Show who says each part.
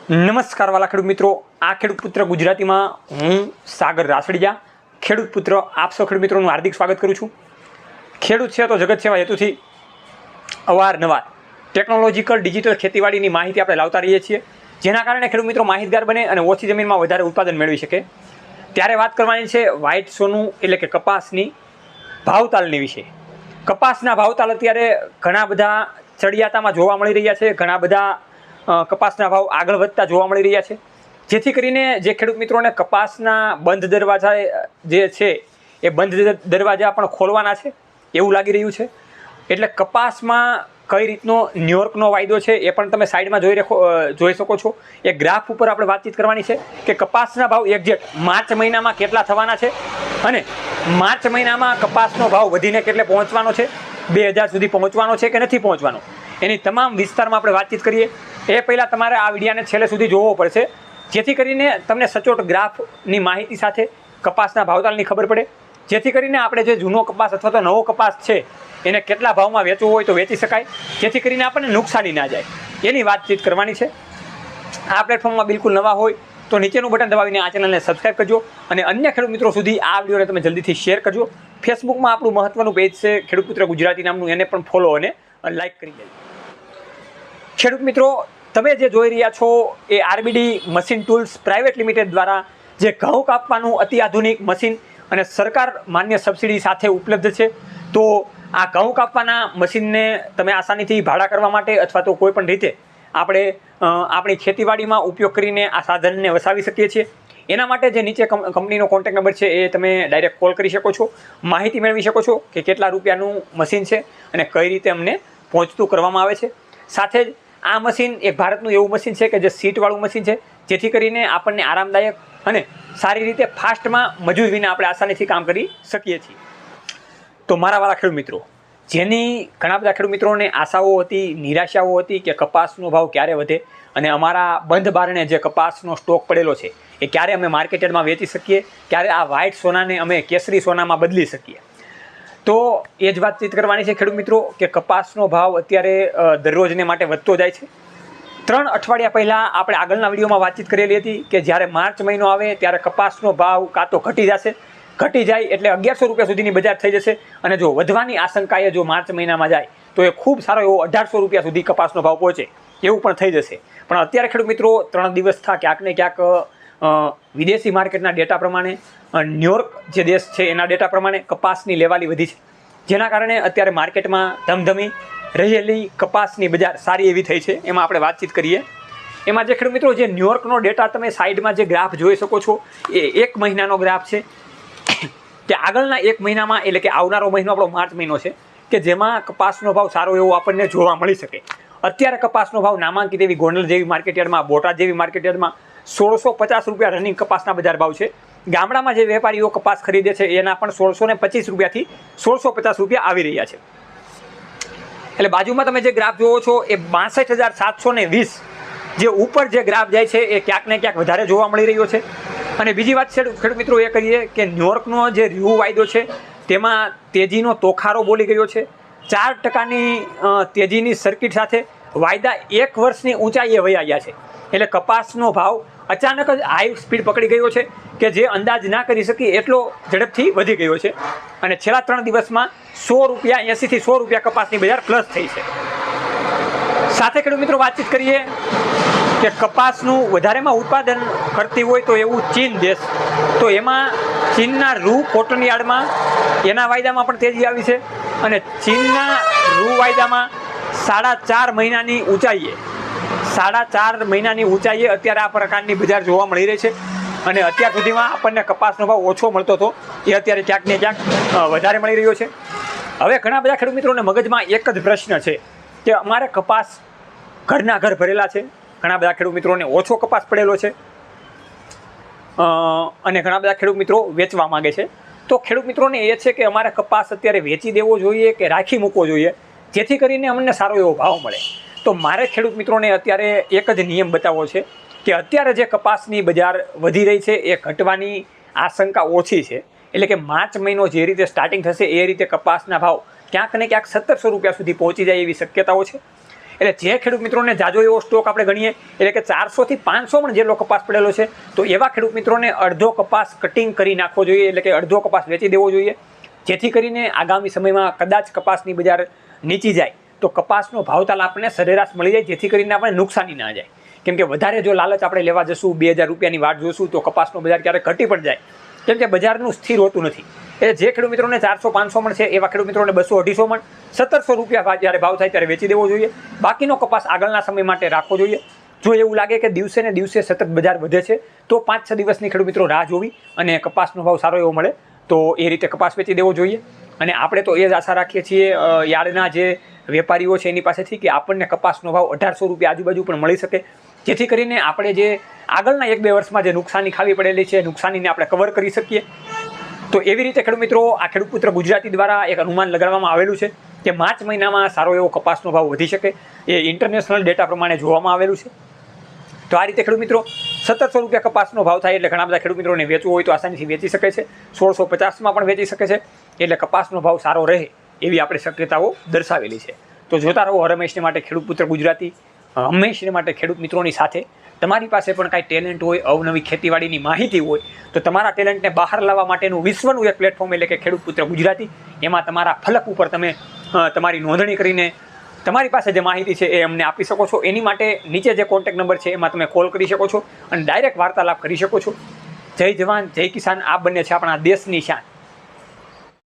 Speaker 1: નમસ્કાર વાલા ખેડૂત મિત્રો, આ ખેડૂત પુત્ર ગુજરાતીમાં હું સાગર રાસડિયા ખેડૂત પુત્ર આપ સૌ ખેડૂત મિત્રોનું હાર્દિક સ્વાગત કરું છું. ખેડૂત છે તો જગત સેવા હેતુથી અવારનવાર ટેકનોલોજીકલ ડિજિટલ ખેતીવાડીની માહિતી આપણે લાવતા રહીએ છીએ, જેના કારણે ખેડૂત મિત્રો માહિતગાર બને અને ઓછી જમીનમાં વધારે ઉત્પાદન મેળવી શકે. ત્યારે વાત કરવાની છે વ્હાઇટ સોનું એટલે કે કપાસની ભાવતાલની વિશે. કપાસના ભાવતાલ અત્યારે ઘણા બધા ચડિયાતામાં જોવા મળી રહ્યા છે, ઘણા બધા કપાસના ભાવ આગળ વધતા જોવા મળી રહ્યા છે, જેથી કરીને જે ખેડૂત મિત્રોને કપાસના બંધ દરવાજા જે છે એ બંધ દરવાજા પણ ખોલવાના છે એવું લાગી રહ્યું છે. એટલે કપાસમાં કઈ રીતનો ન્યુયોર્કનો વાયદો છે એ પણ તમે સાઈડમાં જોઈ શકો છો. એ ગ્રાફ ઉપર આપણે વાતચીત કરવાની છે કે કપાસના ભાવ એક્ઝેક્ટ માર્ચ મહિનામાં કેટલા થવાના છે અને માર્ચ મહિનામાં કપાસનો ભાવ વધીને કેટલે પહોંચવાનો છે, 2000 સુધી પહોંચવાનો છે કે નથી પહોંચવાનો, એની તમામ વિસ્તારમાં આપણે વાતચીત કરીએ. એ પહેલાં તમારે આ વિડીયાને છેલ્લે સુધી જોવો પડશે, જેથી કરીને તમને સચોટ ગ્રાફની માહિતી સાથે કપાસના ભાવતાલની ખબર પડે, જેથી કરીને આપણે જે જૂનો કપાસ અથવા તો નવો કપાસ છે એને કેટલા ભાવમાં વેચવો હોય તો વેચી શકાય, જેથી કરીને આપણને નુકસાની ના જાય એની વાતચીત કરવાની છે. આ પ્લેટફોર્મમાં બિલકુલ નવા હોય તો નીચેનું બટન દબાવીને આ ચેનલને સબસ્ક્રાઈબ કરજો અને અન્ય ખેડૂત મિત્રો સુધી આ વિડીયોને તમે જલ્દીથી શેર કરજો. ફેસબુકમાં આપણું મહત્વનું પેજ છે ખેડૂત પુત્ર ગુજરાતી નામનું, એને પણ ફોલો અને લાઇક કરી દેજો. ખેડૂત મિત્રો, તમે જે જોઈ રહ્યા છો એ આરબીડી મશીન ટૂલ્સ પ્રાઇવેટ લિમિટેડ દ્વારા જે ઘઉં કાપવાનું અતિ આધુનિક મશીન અને સરકાર માન્ય સબસિડી સાથે ઉપલબ્ધ છે. તો આ ઘઉં કાપવાના મશીનને તમે આસાનીથી ભાડા કરવા માટે અથવા તો કોઈ પણ રીતે આપણે આપણી ખેતીવાડીમાં ઉપયોગ કરીને આ સાધનને વસાવી શકીએ છીએ. એના માટે જે નીચે કંપનીનો કોન્ટેક્ટ નંબર છે એ તમે ડાયરેક્ટ કોલ કરી શકો છો, માહિતી મેળવી શકો છો કે કેટલા રૂપિયાનું મશીન છે અને કઈ રીતે અમને પહોંચતું કરવામાં આવે છે. સાથે જ આ મશીન એક ભારતનું એવું મશીન છે કે જે સીટવાળું મશીન છે, જેથી કરીને આપણને આરામદાયક અને સારી રીતે ફાસ્ટમાં મજૂર વિના આપણે આસાનીથી કામ કરી શકીએ છીએ. તો મારા વાળા ખેડૂત મિત્રો, જેની ઘણા બધા ખેડૂત મિત્રોને આશાઓ હતી, નિરાશાઓ હતી કે કપાસનો ભાવ ક્યારે વધે અને અમારા બંધ બારણે જે કપાસનો સ્ટોક પડેલો છે એ ક્યારે અમે માર્કેટમાં વેચી શકીએ, ક્યારે આ વ્હાઇટ સોનાને અમે કેસરી સોનામાં બદલી શકીએ. તો એ જ વાતચીત કરવાની છે ખેડૂત મિત્રો કે કપાસનો ભાવ અત્યારે દરરોજને માટે વધતો જાય છે. 3 અઠવાડિયા પહેલાં આપણે આગળના વિડીયોમાં વાતચીત કરેલી હતી કે જ્યારે માર્ચ મહિનો આવે ત્યારે કપાસનો ભાવ કાં તો ઘટી જશે, ઘટી જાય એટલે 1100 રૂપિયા સુધીની બજાર થઈ જશે, અને જો વધવાની આશંકાએ જો માર્ચ મહિનામાં જાય તો એ ખૂબ સારો એવો 1800 રૂપિયા સુધી કપાસનો ભાવ પહોંચે એવું પણ થઈ જશે. પણ અત્યારે ખેડૂત મિત્રો 3 દિવસ થયા ક્યાંક ને ક્યાંક વિદેશી માર્કેટના ડેટા પ્રમાણે, ન્યુયોર્ક જે દેશ છે એના ડેટા પ્રમાણે કપાસની લેવાલી વધી છે, જેના કારણે અત્યારે માર્કેટમાં ધમધમી રહેલી કપાસની બજાર સારી એવી થઈ છે. એમાં આપણે વાતચીત કરીએ. એમાં જે ખેડૂત મિત્રો જે ન્યુયોર્કનો ડેટા તમે સાઈડમાં જે ગ્રાફ જોઈ શકો છો એ 1 મહિનાનો ગ્રાફ છે કે આગળના 1 મહિનામાં, એટલે કે આવનારો મહિનો આપણો માર્ચ મહિનો છે કે જેમાં કપાસનો ભાવ સારો એવો આપણને જોવા મળી શકે. અત્યારે કપાસનો ભાવ નામાંકિત એવી ગોંડલ જેવી માર્કેટયાર્ડમાં, બોટાદ જેવી માર્કેટયાર્ડમાં 1650 રૂપિયા રનિંગ કપાસના બજાર ભાવ છે. ગામડામાં જે વેપારીઓ કપાસ ખરીદે છે એના પણ 1625 રૂપિયાથી 1650 રૂપિયા આવી રહ્યા છે. એટલે બાજુમાં તમે જે ગ્રાફ જોવો છો એ 62,720 જે ઉપર જે ગ્રાફ જાય છે એ ક્યાંક ને ક્યાંક વધારે જોવા મળી રહ્યો છે. અને બીજી વાત છે ખેડૂત મિત્રો એ કરીએ કે ન્યુયોર્કનો જે રિવ્યુ વાયદો છે તેમાં તેજીનો તોખારો બોલી ગયો છે. 4% તેજીની સર્કિટ સાથે વાયદા 1 વર્ષની ઊંચાઈએ વયા ગયા છે. એટલે કપાસનો ભાવ અચાનક જ હાઈ સ્પીડ પકડી ગયો છે કે જે અંદાજ ના કરી શકી એટલો ઝડપથી વધી ગયો છે. અને છેલ્લા 3 દિવસમાં 100 રૂપિયા, 80 થી 100 રૂપિયા કપાસની બજાર પ્લસ થઈ છે. સાથે ખેડૂત મિત્રો વાતચીત કરીએ કે કપાસનું વધારેમાં ઉત્પાદન કરતી હોય તો એવું ચીન દેશ, તો એમાં ચીનના રૂ કોટન યાર્ડમાં એના વાયદામાં પણ તેજી આવી છે અને ચીનના રૂ વાયદામાં 4.5 મહિનાની ઊંચાઈએ 4.5 મહિનાની ઊંચાઈએ અત્યારે આ પ્રકારની બજાર જોવા મળી રહી છે. અને અત્યાર સુધીમાં આપણને કપાસનો ભાવ ઓછો મળતો હતો એ અત્યારે ક્યાંક ને ક્યાંક વધારે મળી રહ્યો છે. હવે ઘણા બધા ખેડૂત મિત્રોને મગજમાં એક જ પ્રશ્ન છે કે અમારે કપાસ ઘરના ઘર ભરેલા છે, ઘણા બધા ખેડૂત મિત્રોને ઓછો કપાસ પડેલો છે અને ઘણા બધા ખેડૂત મિત્રો વેચવા માગે છે. તો ખેડૂત મિત્રોને એ છે કે અમારે કપાસ અત્યારે વેચી દેવો જોઈએ કે રાખી મૂકવો જોઈએ જેથી કરીને અમને સારો એવો ભાવ મળે. તો મારે ખેડૂત મિત્રોને અત્યારે એક જ નિયમ બતાવવો છે કે અત્યારે જે કપાસની બજાર વધી રહી છે એ ઘટવાની આશંકા ઓછી છે. એટલે કે માર્ચ મહિનો જે રીતે સ્ટાર્ટિંગ થશે એ રીતે કપાસના ભાવ ક્યાંક ને ક્યાંક 1700 રૂપિયા સુધી પહોંચી જાય એવી શક્યતાઓ છે. એટલે જે ખેડૂત મિત્રોને જાજો એવો સ્ટોક આપણે ગણીએ એટલે કે 400 થી 500 મણ જેટલો કપાસ પડેલો છે, તો એવા ખેડૂત મિત્રોને અડધો કપાસ કટિંગ કરી નાખવો જોઈએ, એટલે કે અડધો કપાસ વેચી દેવો જોઈએ, જેથી કરીને આગામી સમયમાં કદાચ કપાસની બજાર નીચી જાય તો કપાસનો ભાવતાલ આપણને સરેરાશ મળી જાય, જેથી કરીને આપણે નુકસાની ના જાય. કેમ કે વધારે જો લાલચ આપણે લેવા જશું, 2000 રૂપિયાની વાટ જોશું, તો કપાસનો બજાર ક્યારેક ઘટી પણ જાય, કેમ કે બજારનું સ્થિર હોતું નથી. એટલે જે ખેડૂત મિત્રોને 400-500 મણ છે એવા ખેડૂત મિત્રોને 200-250 મણ 1700 રૂપિયા જ્યારે ભાવ થાય ત્યારે વેચી દેવો જોઈએ. બાકીનો કપાસ આગળના સમય માટે રાખવો જોઈએ. જો એવું લાગે કે દિવસે ને દિવસે સતત બજાર વધે છે તો 5-6 દિવસની ખેડૂત મિત્રો રાહ જોવી અને કપાસનો ભાવ સારો એવો મળે તો એ રીતે કપાસ વેચી દેવો જોઈએ. અને આપણે તો એ જ આશા રાખીએ છીએ યાર્ડના જે વેપારીઓ છે એની પાસેથી કે આપણને કપાસનો ભાવ 1800 રૂપિયા આજુબાજુ પણ મળી શકે, જેથી કરીને આપણે જે આગળના 1-2 વર્ષમાં જે નુકસાની ખાવી પડેલી છે નુકસાનીને આપણે કવર કરી શકીએ. તો એવી રીતે ખેડૂત મિત્રો આ ખેડૂત પુત્ર ગુજરાતી દ્વારા એક અનુમાન લગાડવામાં આવેલું છે કે માર્ચ મહિનામાં સારો એવો કપાસનો ભાવ વધી શકે, એ ઇન્ટરનેશનલ ડેટા પ્રમાણે જોવામાં આવેલું છે. તો આ રીતે ખેડૂત મિત્રો 1700 રૂપિયા કપાસનો ભાવ થાય એટલે ઘણા બધા ખેડૂત મિત્રોને વેચવું હોય તો આસાનીથી વેચી શકે છે, 1650માં પણ વેચી શકે છે, એટલે કપાસનો ભાવ સારો રહે એવી આપણે શક્યતાઓ દર્શાવેલી છે. તો જોતા રહો હર હંમેશને માટે ખેડૂત પુત્ર ગુજરાતી, હંમેશને માટે ખેડૂત મિત્રોની સાથે. તમારી પાસે પણ કાંઈ ટેલેન્ટ હોય, અવનવી ખેતીવાડીની માહિતી હોય તો તમારા ટેલેન્ટને બહાર લાવવા માટેનું વિશ્વનું એક પ્લેટફોર્મ એટલે કે ખેડૂત પુત્ર ગુજરાતી. એમાં તમારા ફલક ઉપર તમે તમારી નોંધણી કરીને તમારી પાસે જે માહિતી છે એ અમને આપી શકો છો. એની માટે નીચે જે કોન્ટેક્ટ નંબર છે એમાં તમે કોલ કરી શકો છો અને ડાયરેક્ટ વાર્તાલાપ કરી શકો છો. જય જવાન જય કિસાન, આ બંને છે આપણા દેશની શાન.